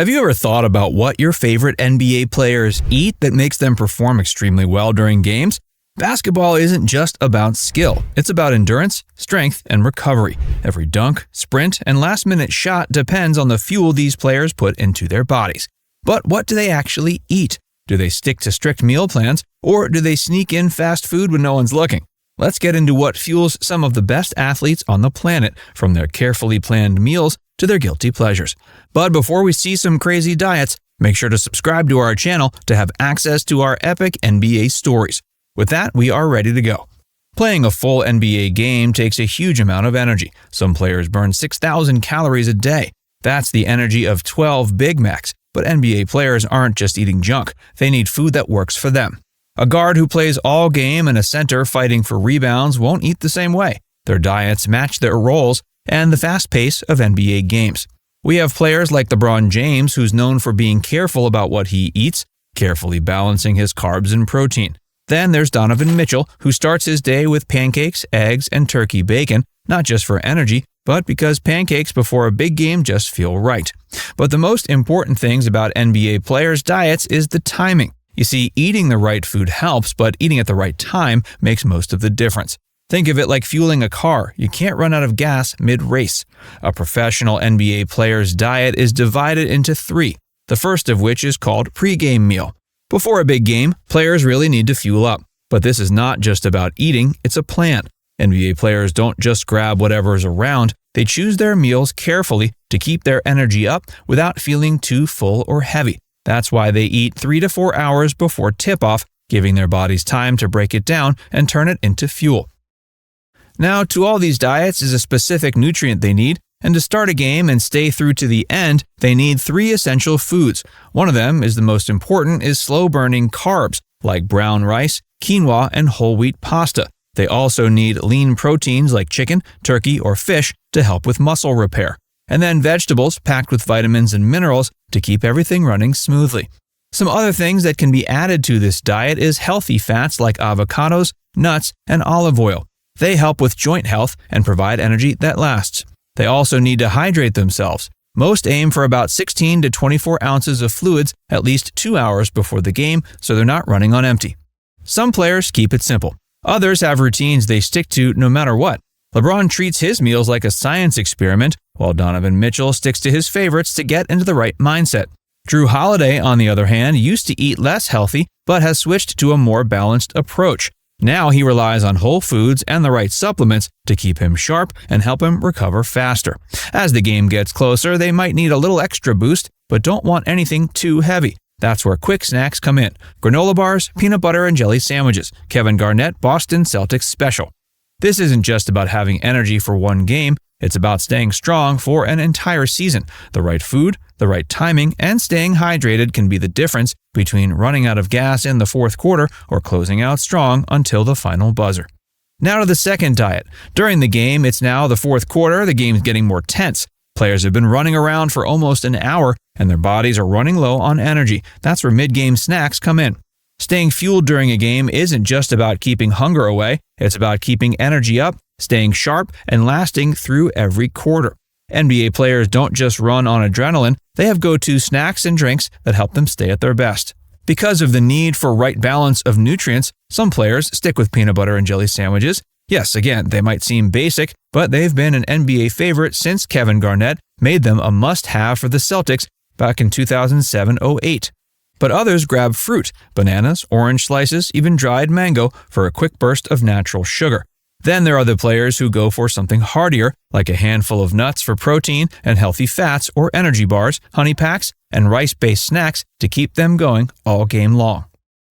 Have you ever thought about what your favorite NBA players eat that makes them perform extremely well during games? Basketball isn't just about skill. It's about endurance, strength, and recovery. Every dunk, sprint, and last-minute shot depends on the fuel these players put into their bodies. But what do they actually eat? Do they stick to strict meal plans, or do they sneak in fast food when no one's looking? Let's get into what fuels some of the best athletes on the planet, from their carefully planned meals to their guilty pleasures. But before we see some crazy diets, make sure to subscribe to our channel to have access to our epic NBA stories. With that, we are ready to go. Playing a full NBA game takes a huge amount of energy. Some players burn 6,000 calories a day. That's the energy of 12 Big Macs. But NBA players aren't just eating junk. They need food that works for them. A guard who plays all game and a center fighting for rebounds won't eat the same way. Their diets match their roles and the fast pace of NBA games. We have players like LeBron James, who's known for being careful about what he eats, carefully balancing his carbs and protein. Then there's Donovan Mitchell, who starts his day with pancakes, eggs, and turkey bacon, not just for energy, but because pancakes before a big game just feel right. But the most important things about NBA players' diets is the timing. You see, eating the right food helps, but eating at the right time makes most of the difference. Think of it like fueling a car. You can't run out of gas mid-race. A professional NBA player's diet is divided into 3, the first of which is called pregame meal. Before a big game, players really need to fuel up. But this is not just about eating, it's a plan. NBA players don't just grab whatever is around, they choose their meals carefully to keep their energy up without feeling too full or heavy. That's why they eat 3 to 4 hours before tip-off, giving their bodies time to break it down and turn it into fuel. Now, to all these diets is a specific nutrient they need, and to start a game and stay through to the end, they need 3 essential foods. One of them, is the most important, is slow-burning carbs, like brown rice, quinoa, and whole wheat pasta. They also need lean proteins like chicken, turkey, or fish to help with muscle repair. And then vegetables packed with vitamins and minerals to keep everything running smoothly. Some other things that can be added to this diet is healthy fats like avocados, nuts, and olive oil. They help with joint health and provide energy that lasts. They also need to hydrate themselves. Most aim for about 16 to 24 ounces of fluids at least 2 hours before the game, so they're not running on empty. Some players keep it simple. Others have routines they stick to no matter what. LeBron treats his meals like a science experiment, while Donovan Mitchell sticks to his favorites to get into the right mindset. Drew Holiday, on the other hand, used to eat less healthy, but has switched to a more balanced approach. Now he relies on whole foods and the right supplements to keep him sharp and help him recover faster. As the game gets closer, they might need a little extra boost, but don't want anything too heavy. That's where quick snacks come in. Granola bars, peanut butter and jelly sandwiches. Kevin Garnett, Boston Celtics Special. This isn't just about having energy for one game. It's about staying strong for an entire season. The right food, the right timing, and staying hydrated can be the difference between running out of gas in the fourth quarter or closing out strong until the final buzzer. Now to the second diet. During the game, it's now the fourth quarter, the game's getting more tense. Players have been running around for almost an hour, and their bodies are running low on energy. That's where mid-game snacks come in. Staying fueled during a game isn't just about keeping hunger away, it's about keeping energy up, staying sharp, and lasting through every quarter. NBA players don't just run on adrenaline, they have go-to snacks and drinks that help them stay at their best. Because of the need for right balance of nutrients, some players stick with peanut butter and jelly sandwiches. Yes, again, they might seem basic, but they've been an NBA favorite since Kevin Garnett made them a must-have for the Celtics back in 2007-08. But others grab fruit, bananas, orange slices, even dried mango for a quick burst of natural sugar. Then there are the players who go for something heartier, like a handful of nuts for protein and healthy fats or energy bars, honey packs, and rice-based snacks to keep them going all game long.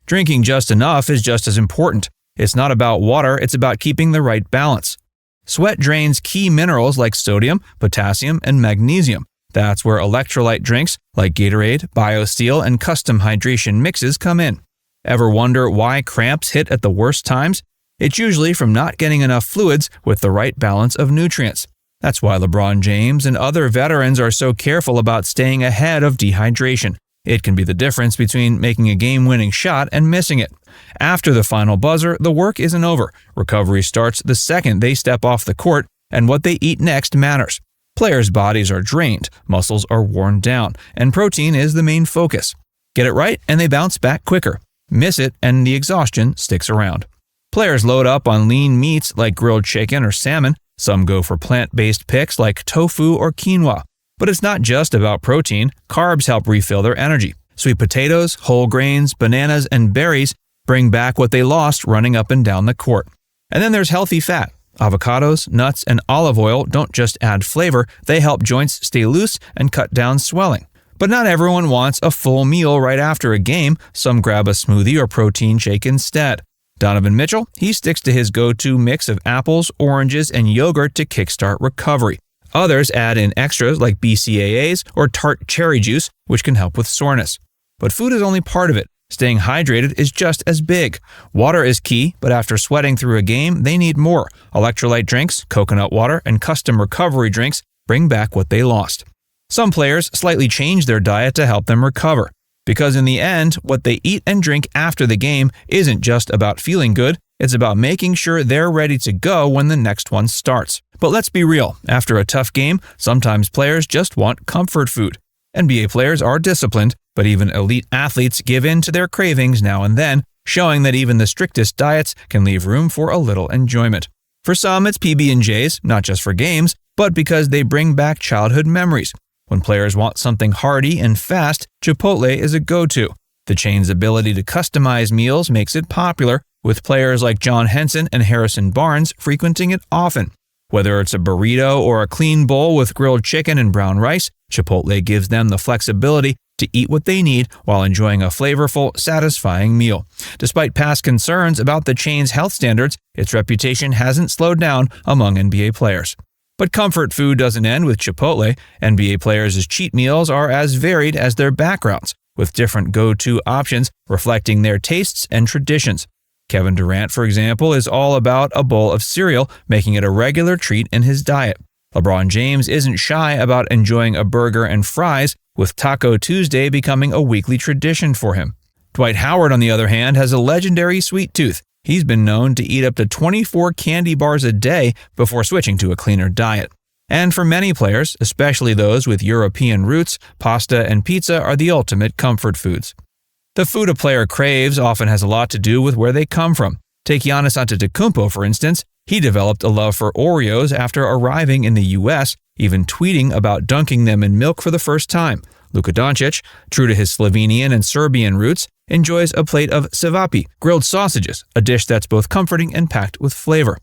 Drinking just enough is just as important. It's not about water, it's about keeping the right balance. Sweat drains key minerals like sodium, potassium, and magnesium. That's where electrolyte drinks like Gatorade, BioSteel, and custom hydration mixes come in. Ever wonder why cramps hit at the worst times? It's usually from not getting enough fluids with the right balance of nutrients. That's why LeBron James and other veterans are so careful about staying ahead of dehydration. It can be the difference between making a game-winning shot and missing it. After the final buzzer, the work isn't over. Recovery starts the second they step off the court, and what they eat next matters. Players' bodies are drained, muscles are worn down, and protein is the main focus. Get it right and they bounce back quicker. Miss it and the exhaustion sticks around. Players load up on lean meats like grilled chicken or salmon. Some go for plant-based picks like tofu or quinoa. But it's not just about protein. Carbs help refill their energy. Sweet potatoes, whole grains, bananas, and berries bring back what they lost running up and down the court. And then there's healthy fat. Avocados, nuts, and olive oil don't just add flavor, they help joints stay loose and cut down swelling. But not everyone wants a full meal right after a game. Some grab a smoothie or protein shake instead. Donovan Mitchell, he sticks to his go-to mix of apples, oranges, and yogurt to kickstart recovery. Others add in extras like BCAAs or tart cherry juice, which can help with soreness. But food is only part of it. Staying hydrated is just as big. Water is key, but after sweating through a game, they need more. Electrolyte drinks, coconut water, and custom recovery drinks bring back what they lost. Some players slightly change their diet to help them recover. Because in the end, what they eat and drink after the game isn't just about feeling good, it's about making sure they're ready to go when the next one starts. But let's be real, after a tough game, sometimes players just want comfort food. NBA players are disciplined, but even elite athletes give in to their cravings now and then, showing that even the strictest diets can leave room for a little enjoyment. For some, it's PB&Js, not just for games, but because they bring back childhood memories. When players want something hearty and fast, Chipotle is a go-to. The chain's ability to customize meals makes it popular, with players like John Henson and Harrison Barnes frequenting it often. Whether it's a burrito or a clean bowl with grilled chicken and brown rice, Chipotle gives them the flexibility to eat what they need while enjoying a flavorful, satisfying meal. Despite past concerns about the chain's health standards, its reputation hasn't slowed down among NBA players. But comfort food doesn't end with Chipotle. NBA players' cheat meals are as varied as their backgrounds, with different go-to options reflecting their tastes and traditions. Kevin Durant, for example, is all about a bowl of cereal, making it a regular treat in his diet. LeBron James isn't shy about enjoying a burger and fries, with Taco Tuesday becoming a weekly tradition for him. Dwight Howard, on the other hand, has a legendary sweet tooth. He's been known to eat up to 24 candy bars a day before switching to a cleaner diet. And for many players, especially those with European roots, pasta and pizza are the ultimate comfort foods. The food a player craves often has a lot to do with where they come from. Take Giannis Antetokounmpo, for instance. He developed a love for Oreos after arriving in the U.S., even tweeting about dunking them in milk for the first time. Luka Doncic, true to his Slovenian and Serbian roots, enjoys a plate of cevapi, grilled sausages, a dish that's both comforting and packed with flavor.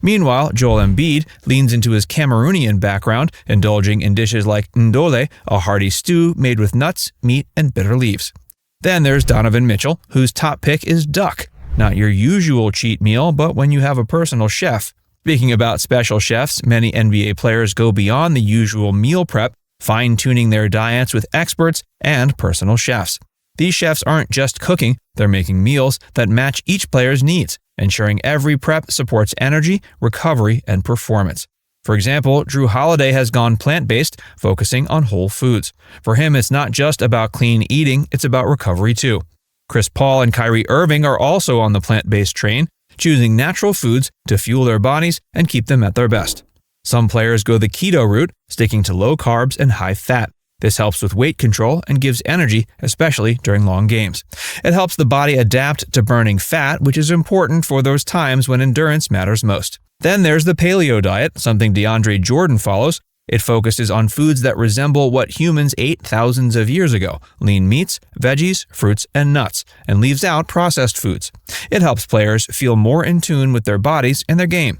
Meanwhile, Joel Embiid leans into his Cameroonian background, indulging in dishes like ndole, a hearty stew made with nuts, meat, and bitter leaves. Then there's Donovan Mitchell, whose top pick is duck. Not your usual cheat meal, but when you have a personal chef. Speaking about special chefs, many NBA players go beyond the usual meal prep, fine-tuning their diets with experts and personal chefs. These chefs aren't just cooking, they're making meals that match each player's needs, ensuring every prep supports energy, recovery, and performance. For example, Drew Holiday has gone plant-based, focusing on whole foods. For him, it's not just about clean eating, it's about recovery too. Chris Paul and Kyrie Irving are also on the plant-based train, choosing natural foods to fuel their bodies and keep them at their best. Some players go the keto route, sticking to low carbs and high fat. This helps with weight control and gives energy, especially during long games. It helps the body adapt to burning fat, which is important for those times when endurance matters most. Then there's the paleo diet, something DeAndre Jordan follows. It focuses on foods that resemble what humans ate thousands of years ago: lean meats, veggies, fruits, and nuts, and leaves out processed foods. It helps players feel more in tune with their bodies and their game.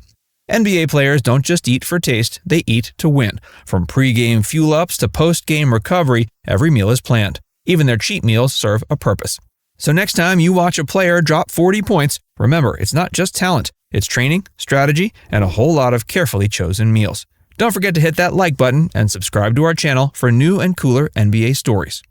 NBA players don't just eat for taste, they eat to win. From pregame fuel-ups to post-game recovery, every meal is planned. Even their cheat meals serve a purpose. So next time you watch a player drop 40 points, remember, it's not just talent. It's training, strategy, and a whole lot of carefully chosen meals. Don't forget to hit that like button and subscribe to our channel for new and cooler NBA stories.